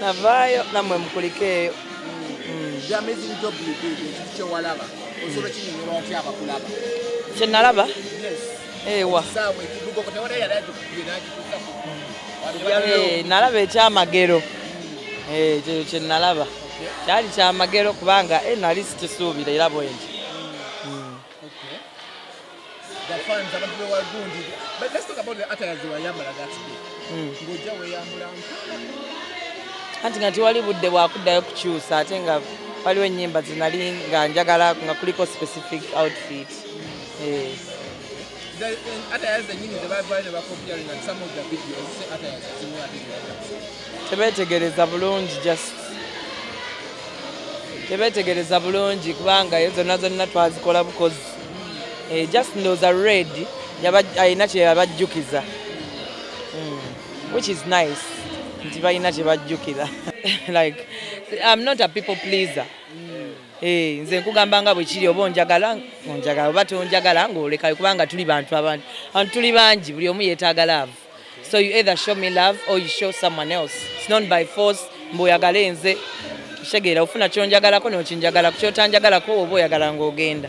Navayo namwe mukulikeeyo. Kye nalaba? Ewa. Nalaba ekyamagero. Ekyo kye nalaba. Kyali kyamagero kubanga nali sikisuubira era bwe nti. The fans are not well wounded. But let's talk about the Atulaze Wayambala that day. Anti nga tiwali budde bwakuddayo kukyusa ate nga waliwo ennyimba zinali nga njagala nga kuliko specific outfit. Atulaze nyingi zebaavayo bakopyalinga some of the videos Atulaze zimwe ate tebeetegereza bulungi just tebeetegereza bulungi kubanga ezo zonna twazikola bukozi. Just ndowooza red alina kye yabajjukiza, which is nice nti balina kye bajjukira. Like I'm not a people pleaser. Nze nkugamba nga bwe kiri oba onjagala oba tonjagala ng'olekayo kubanga tuli bantu abantu tuli bangi buli omu yeetaaga love. So you either show me love or you show someone else. It's not by force mb'oyagale nze kitegeera ofuna kyonjagalako n'okinjagalako ky'otanjagalako oba oyagala ng'ogenda.